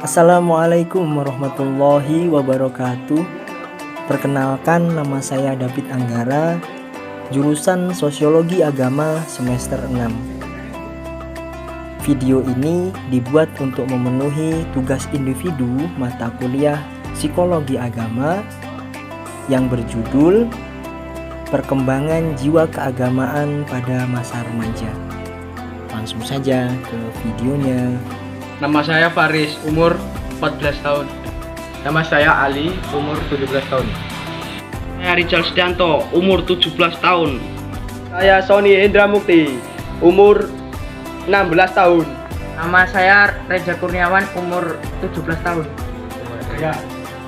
Assalamualaikum warahmatullahi wabarakatuh. Perkenalkan, nama saya David Anggara, jurusan Sosiologi Agama semester 6. Video ini dibuat untuk memenuhi tugas individu mata kuliah Psikologi Agama yang berjudul Perkembangan Jiwa Keagamaan pada Masa Remaja. Langsung saja ke videonya. Nama saya Faris, umur 14 tahun. Nama saya Ali, umur 17 tahun. Saya Rizal Setianto, umur 17 tahun. Saya Sony Indra Mukti, umur 16 tahun. Nama saya Reza Kurniawan, umur 17 tahun.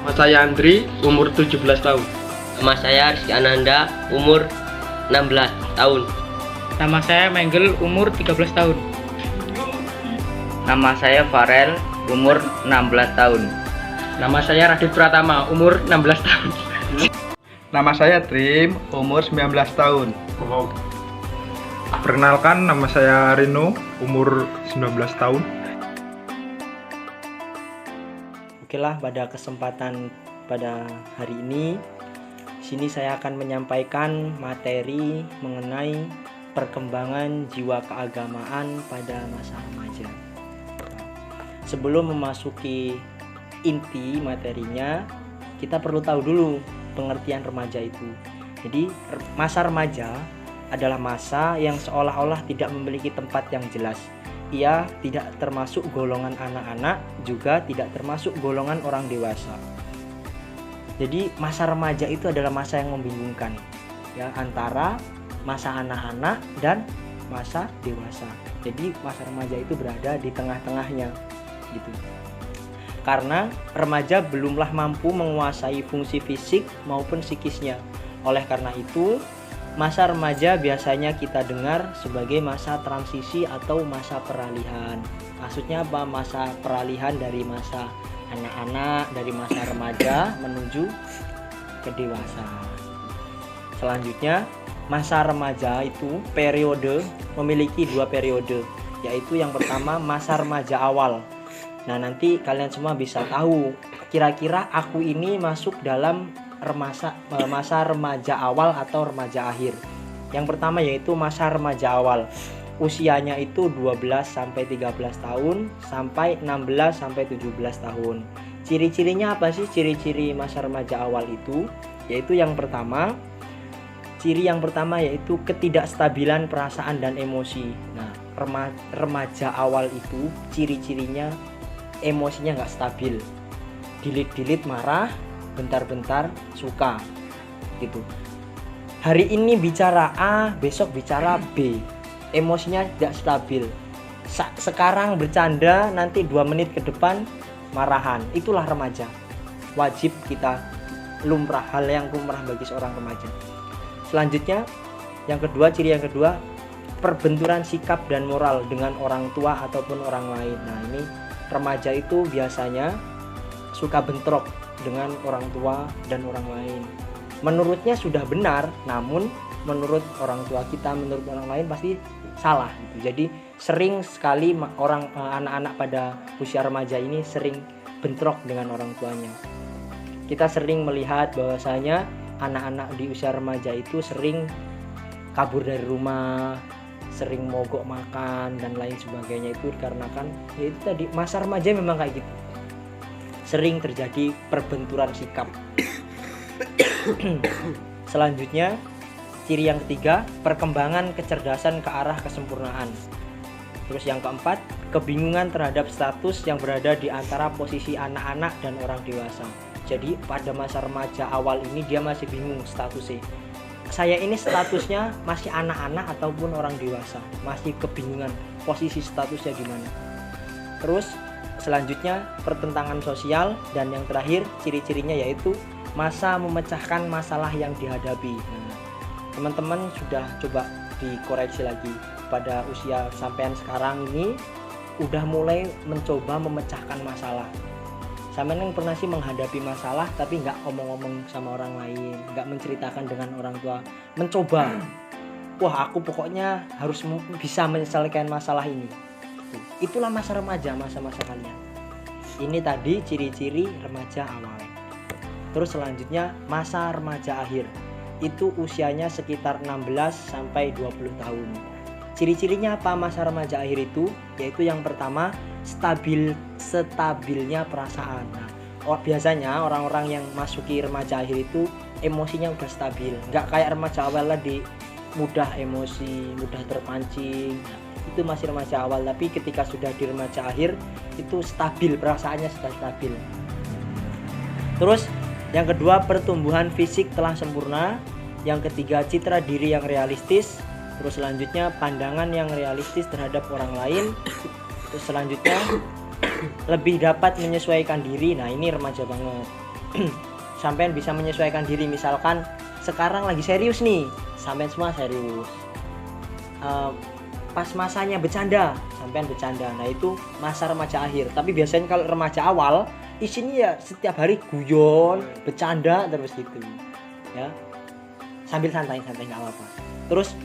Nama saya Andri, umur 17 tahun. Nama saya Rizky Ananda, umur 16 tahun. Nama saya Menggel, umur 13 tahun. Nama saya Farel, umur 16 tahun. Nama saya Radit Pratama, umur 16 tahun. Nama saya Trim, umur 19 tahun. Perkenalkan, nama saya Rino, umur 19 tahun. Oke lah, pada kesempatan pada hari ini, sini saya akan menyampaikan materi mengenai perkembangan jiwa keagamaan pada masa remaja. Sebelum memasuki inti materinya, kita perlu tahu dulu pengertian remaja itu. Jadi masa remaja adalah masa yang seolah-olah tidak memiliki tempat yang jelas. Ia tidak termasuk golongan anak-anak, juga tidak termasuk golongan orang dewasa. Jadi masa remaja itu adalah masa yang membingungkan, ya, antara masa anak-anak dan masa dewasa. Jadi masa remaja itu berada di tengah-tengahnya gitu. Karena remaja belumlah mampu menguasai fungsi fisik maupun psikisnya. Oleh karena itu, masa remaja biasanya kita dengar sebagai masa transisi atau masa peralihan. Maksudnya apa? Masa peralihan dari masa anak-anak, dari masa remaja menuju ke dewasa. Selanjutnya, masa remaja itu memiliki dua periode, yaitu yang pertama masa remaja awal. Nah, nanti kalian semua bisa tahu kira-kira aku ini masuk dalam masa remaja awal atau remaja akhir. Yang pertama yaitu masa remaja awal. Usianya itu 12 sampai 13 tahun sampai 16 sampai 17 tahun. Ciri-cirinya apa sih ciri-ciri masa remaja awal itu? Yaitu yang pertama, ciri yang pertama yaitu ketidakstabilan perasaan dan emosi. Nah, remaja awal itu ciri-cirinya emosinya nggak stabil, dilit-dilit marah, bentar-bentar suka gitu. Hari ini bicara A, besok bicara B, emosinya tidak stabil. Sekarang bercanda, nanti 2 menit ke depan marahan. Itulah remaja. Wajib kita hal yang lumrah bagi seorang remaja. Selanjutnya, ciri yang kedua, perbenturan sikap dan moral dengan orang tua ataupun orang lain. Nah, ini remaja itu biasanya suka bentrok dengan orang tua dan orang lain. Menurutnya sudah benar, namun menurut orang tua kita, menurut orang lain pasti salah gitu. Jadi sering sekali anak-anak pada usia remaja ini sering bentrok dengan orang tuanya. Kita sering melihat bahwasanya anak-anak di usia remaja itu sering kabur dari rumah, sering mogok makan dan lain sebagainya. Itu dikarenakan yaitu tadi masa remaja memang kayak gitu, sering terjadi perbenturan sikap. Selanjutnya, ciri yang ketiga, perkembangan kecerdasan ke arah kesempurnaan. Terus yang keempat, kebingungan terhadap status yang berada di antara posisi anak-anak dan orang dewasa. Jadi pada masa remaja awal ini dia masih bingung statusnya. Saya ini statusnya masih anak-anak ataupun orang dewasa, masih kebingungan posisi statusnya gimana. Terus selanjutnya pertentangan sosial, dan yang terakhir ciri-cirinya yaitu masa memecahkan masalah yang dihadapi. Nah, teman-teman sudah coba dikoreksi lagi pada usia sampean sekarang ini udah mulai mencoba memecahkan masalah. Sampean pernah sih menghadapi masalah tapi nggak ngomong-ngomong sama orang lain, nggak menceritakan dengan orang tua, mencoba, wah aku pokoknya harus bisa menyelesaikan masalah ini. Itulah masa remaja, masa-masa kalian. Ini tadi ciri-ciri remaja awal. Terus selanjutnya masa remaja akhir. Itu usianya sekitar 16 sampai 20 tahun. Ciri-cirinya apa masa remaja akhir itu? Yaitu yang pertama, stabilnya perasaan. Nah, biasanya orang-orang yang masuki remaja akhir itu emosinya udah stabil. Nggak kayak remaja awal tadi, mudah emosi, mudah terpancing. Nah, itu masih remaja awal, tapi ketika sudah di remaja akhir itu stabil, perasaannya sudah stabil. Terus yang kedua, pertumbuhan fisik telah sempurna. Yang ketiga, citra diri yang realistis. Terus selanjutnya, pandangan yang realistis terhadap orang lain. Terus selanjutnya, lebih dapat menyesuaikan diri. Nah, ini remaja banget. Sampean bisa menyesuaikan diri, misalkan sekarang lagi serius nih, sampean semua serius. Pas masanya bercanda, sampean bercanda. Nah, itu masa remaja akhir. Tapi biasanya kalau remaja awal, isinya ya setiap hari guyon, bercanda terus gitu. Ya. Sambil santai-santai nggak apa-apa. Terus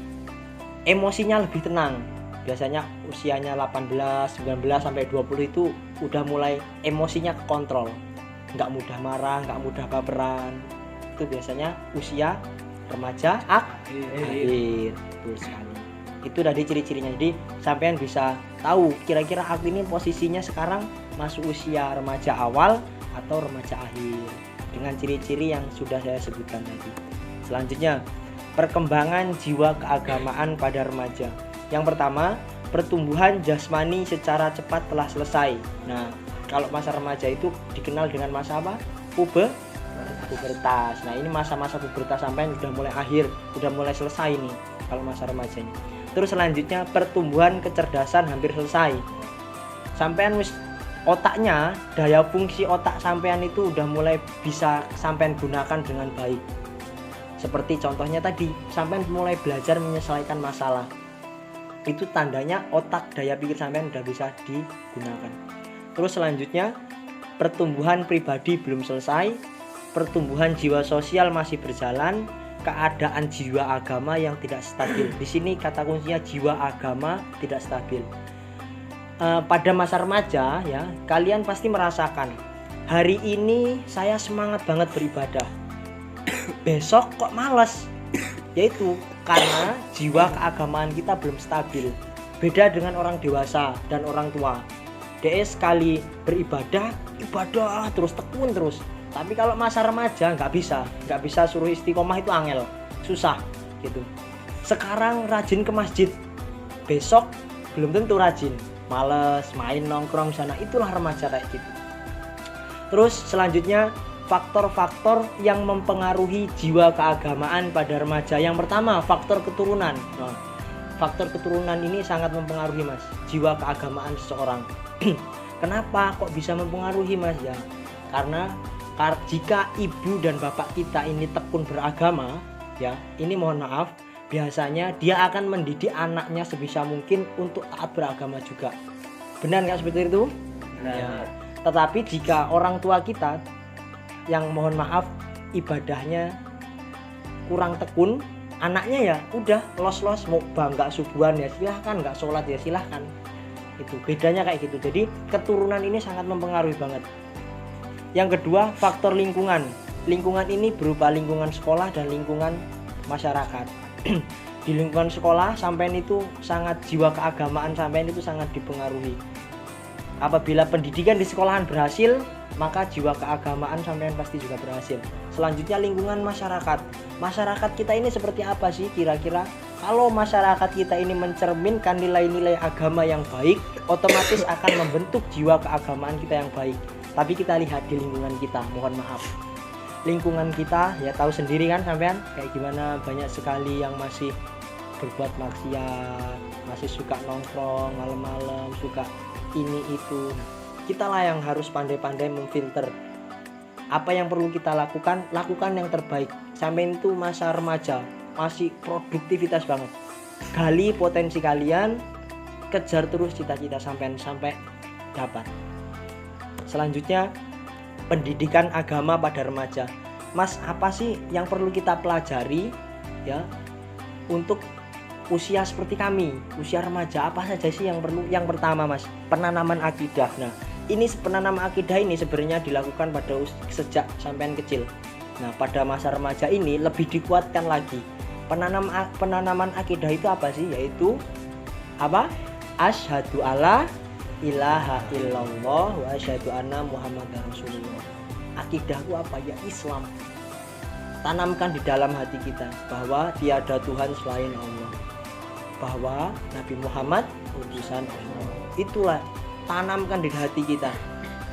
emosinya lebih tenang. Biasanya usianya 18, 19 sampai 20 itu udah mulai emosinya kekontrol. Nggak mudah marah, nggak mudah baperan. Itu biasanya usia remaja akhir. Betul sekali. Itu tadi ciri-cirinya. Jadi sampean bisa tahu kira-kira aku ini posisinya sekarang masuk usia remaja awal atau remaja akhir dengan ciri-ciri yang sudah saya sebutkan tadi. Selanjutnya, perkembangan jiwa keagamaan pada remaja. Yang pertama, pertumbuhan jasmani secara cepat telah selesai. Nah, kalau masa remaja itu dikenal dengan masa apa? Pubertas. Nah, ini masa-masa pubertas sampai udah mulai akhir, udah mulai selesai nih kalau masa remajanya. Terus selanjutnya, pertumbuhan kecerdasan hampir selesai. Sampean wis otaknya, daya fungsi otak sampean itu udah mulai bisa sampean gunakan dengan baik. Seperti contohnya tadi, sampean mulai belajar menyelesaikan masalah. Itu tandanya otak, daya pikir sampean udah bisa digunakan. Terus selanjutnya, pertumbuhan pribadi belum selesai, pertumbuhan jiwa sosial masih berjalan, keadaan jiwa agama yang tidak stabil. Di sini kata kuncinya jiwa agama tidak stabil. Pada masa remaja ya, kalian pasti merasakan hari ini saya semangat banget beribadah, besok kok malas. Yaitu karena jiwa keagamaan kita belum stabil. Beda dengan orang dewasa dan orang tua. Dia sekali beribadah, ibadah terus, tekun terus. Tapi kalau masa remaja nggak bisa suruh istiqomah, itu angel, susah gitu. Sekarang rajin ke masjid, besok belum tentu rajin, males main nongkrong sana. Itulah remaja kayak gitu. Terus selanjutnya, faktor-faktor yang mempengaruhi jiwa keagamaan pada remaja. Yang pertama, faktor keturunan. Nah, faktor keturunan ini sangat mempengaruhi mas jiwa keagamaan seseorang. Kenapa kok bisa mempengaruhi mas? Ya karena jika ibu dan bapak kita ini tekun beragama, ya ini mohon maaf, biasanya dia akan mendidik anaknya sebisa mungkin untuk taat beragama juga. Benar nggak seperti itu? Nah, ya. Tetapi jika orang tua kita yang mohon maaf ibadahnya kurang tekun, anaknya ya udah los-los, mau bangga subuhan ya silahkan, nggak sholat ya silahkan. Itu bedanya kayak gitu. Jadi keturunan ini sangat mempengaruhi banget. Yang kedua, faktor lingkungan. Lingkungan ini berupa lingkungan sekolah dan lingkungan masyarakat. Di lingkungan sekolah sampean itu sangat, jiwa keagamaan sampean itu sangat dipengaruhi. Apabila pendidikan di sekolahan berhasil, maka jiwa keagamaan sampean pasti juga berhasil. Selanjutnya, lingkungan masyarakat. Masyarakat kita ini seperti apa sih kira-kira? Kalau masyarakat kita ini mencerminkan nilai-nilai agama yang baik, otomatis akan membentuk jiwa keagamaan kita yang baik. Tapi kita lihat di lingkungan kita, mohon maaf, lingkungan kita ya tahu sendiri kan sampean kayak gimana, banyak sekali yang masih berbuat maksiat, masih suka nongkrong malam-malam, suka ini itu. Kita lah yang harus pandai-pandai memfilter apa yang perlu kita lakukan yang terbaik. Sampai itu masa remaja masih produktivitas banget, gali potensi kalian, kejar terus cita-cita sampai dapat. Selanjutnya, pendidikan agama pada remaja. Mas, apa sih yang perlu kita pelajari ya untuk usia seperti kami, usia remaja? Apa saja sih yang perlu? Yang pertama mas, penanaman akidah. Nah, ini penanam akidah ini sebenarnya dilakukan pada sejak sampean kecil. Nah, pada masa remaja ini lebih dikuatkan lagi. Penanaman akidah itu apa sih? Yaitu apa? Asyhadu alla ilaha illallah wa asyhadu anna muhammadar rasulullah. Akidahku apa? Ya Islam. Tanamkan di dalam hati kita bahwa tiada Tuhan selain Allah, bahwa Nabi Muhammad utusan Allah. Itulah, tanamkan di hati kita.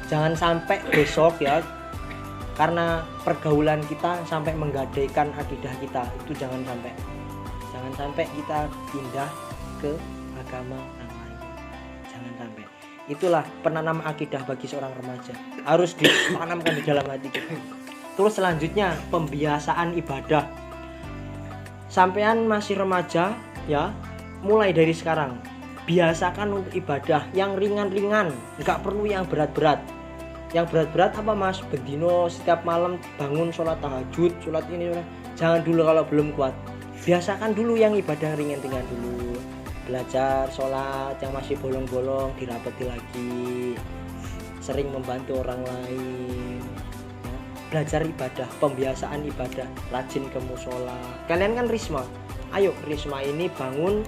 Jangan sampai besok ya, karena pergaulan kita sampai menggadaikan akidah kita. Itu jangan sampai kita pindah ke agama yang lain. Jangan sampai. Itulah penanam akidah bagi seorang remaja, harus ditanamkan di dalam hati kita. Terus selanjutnya pembiasaan ibadah. Sampean masih remaja ya, mulai dari sekarang biasakan untuk ibadah yang ringan-ringan, nggak perlu yang berat-berat. Yang berat-berat apa mas? Bendino setiap malam bangun sholat tahajud, sholat ini, jangan dulu kalau belum kuat. Biasakan dulu yang ibadah ringan-ringan dulu. Belajar sholat yang masih bolong-bolong dirapeti lagi. Sering membantu orang lain. Belajar ibadah, pembiasaan ibadah, rajin ke musola. Kalian kan risma, ayo risma ini bangun,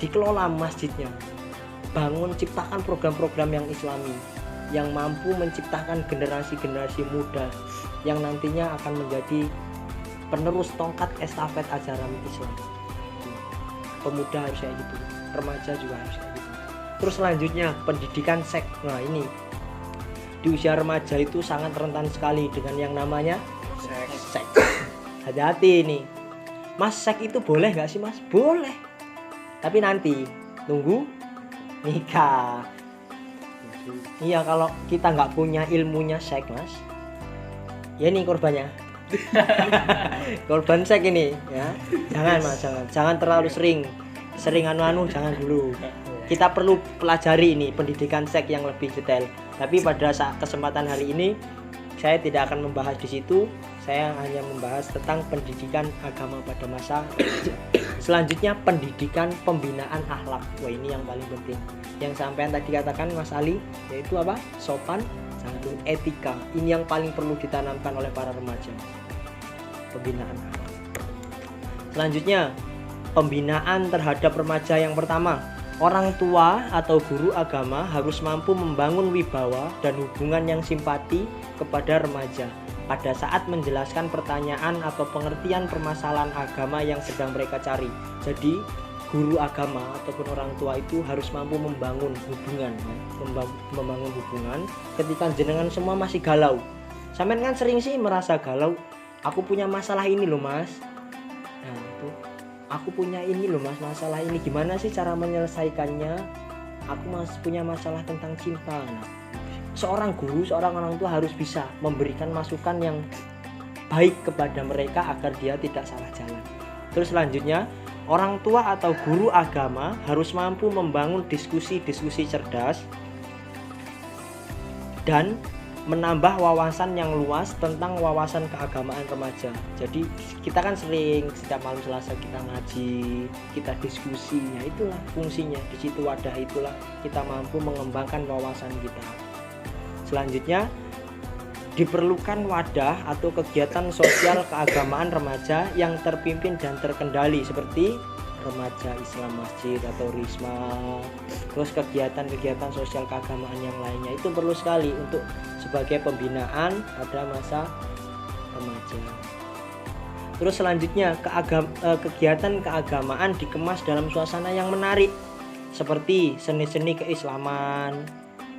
dikelola masjidnya, bangun, ciptakan program-program yang islami, yang mampu menciptakan generasi-generasi muda yang nantinya akan menjadi penerus tongkat estafet ajaran Islam. Pemuda harus kayak gitu, remaja juga harus kayak gitu. Terus selanjutnya pendidikan seks. Nah ini di usia remaja itu sangat rentan sekali dengan yang namanya seks. Hati-hati ini, mas, seks itu boleh nggak sih mas? Boleh, tapi nanti tunggu nikah. Iya, kalau kita nggak punya ilmunya seks mas, ya ini korbannya. Korban seks ini ya, jangan mas, jangan terlalu sering anu jangan dulu. Kita perlu pelajari ini pendidikan seks yang lebih detail. Tapi pada saat kesempatan hari ini saya tidak akan membahas di situ. Saya hanya membahas tentang pendidikan agama pada masa remaja. Selanjutnya pendidikan pembinaan akhlak. Wah, ini yang paling penting. Yang sampean tadi katakan Mas Ali, yaitu apa? Sopan santun, etika. Ini yang paling perlu ditanamkan oleh para remaja. Pembinaan akhlak. Selanjutnya pembinaan terhadap remaja yang pertama. Orang tua atau guru agama harus mampu membangun wibawa dan hubungan yang simpati kepada remaja pada saat menjelaskan pertanyaan atau pengertian permasalahan agama yang sedang mereka cari. Jadi guru agama ataupun orang tua itu harus mampu membangun hubungan, membangun hubungan ketika jenengan semua masih galau. Sampean kan sering sih merasa galau, aku punya masalah ini loh mas. Nah itu, aku punya ini loh mas, masalah ini gimana sih cara menyelesaikannya, aku punya masalah tentang cinta. Nah, seorang guru, seorang orang tua harus bisa memberikan masukan yang baik kepada mereka agar dia tidak salah jalan. Terus selanjutnya, orang tua atau guru agama harus mampu membangun diskusi-diskusi cerdas dan menambah wawasan yang luas tentang wawasan keagamaan remaja. Jadi kita kan sering setiap malam Selasa kita ngaji, kita diskusi. Ya itulah fungsinya, di situ wadah itulah kita mampu mengembangkan wawasan kita. Selanjutnya diperlukan wadah atau kegiatan sosial keagamaan remaja yang terpimpin dan terkendali seperti remaja Islam masjid atau risma, terus kegiatan-kegiatan sosial keagamaan yang lainnya itu perlu sekali untuk sebagai pembinaan pada masa remaja. Terus selanjutnya kegiatan keagamaan dikemas dalam suasana yang menarik seperti seni-seni keislaman,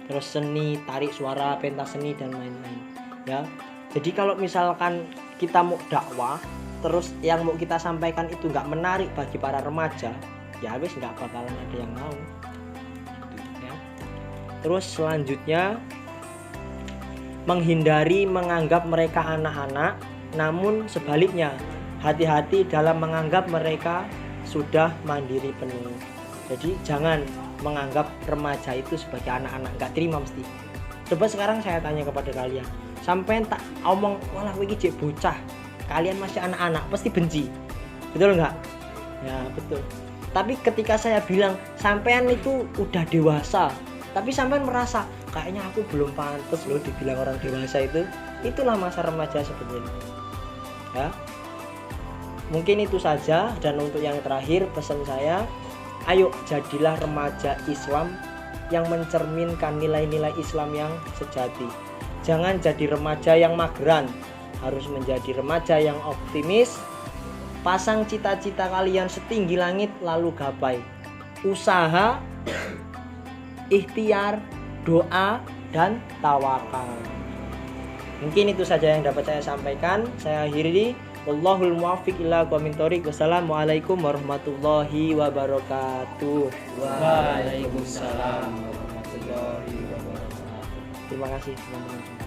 terus seni tarik suara, pentas seni dan lain-lain ya. Jadi kalau misalkan kita mau dakwah terus yang mau kita sampaikan itu nggak menarik bagi para remaja, ya wis nggak bakalan ada yang mau ya. Terus selanjutnya menghindari menganggap mereka anak-anak, namun sebaliknya hati-hati dalam menganggap mereka sudah mandiri penuh. Jadi jangan menganggap remaja itu sebagai anak-anak, nggak terima mesti. Coba sekarang saya tanya kepada kalian, sampai tak omong walah iki jek bocah, kalian masih anak-anak pasti benci, betul nggak? Ya betul. Tapi ketika saya bilang sampean itu udah dewasa, tapi sampean merasa kayaknya aku belum pantas loh dibilang orang dewasa itu. Itulah masa remaja seperti ini. Ya. Mungkin itu saja, dan untuk yang terakhir pesan saya, ayo jadilah remaja Islam yang mencerminkan nilai-nilai Islam yang sejati. Jangan jadi remaja yang mageran, harus menjadi remaja yang optimis. Pasang cita-cita kalian setinggi langit lalu gapai. Usaha, ikhtiar, doa, dan tawakal. Mungkin itu saja yang dapat saya sampaikan. Saya akhiri. Wallahul muwaffiq ila aqwamit thoriq. Wassalamualaikum warahmatullahi wabarakatuh. Waalaikumsalam warahmatullahi wabarakatuh. Terima kasih teman-teman.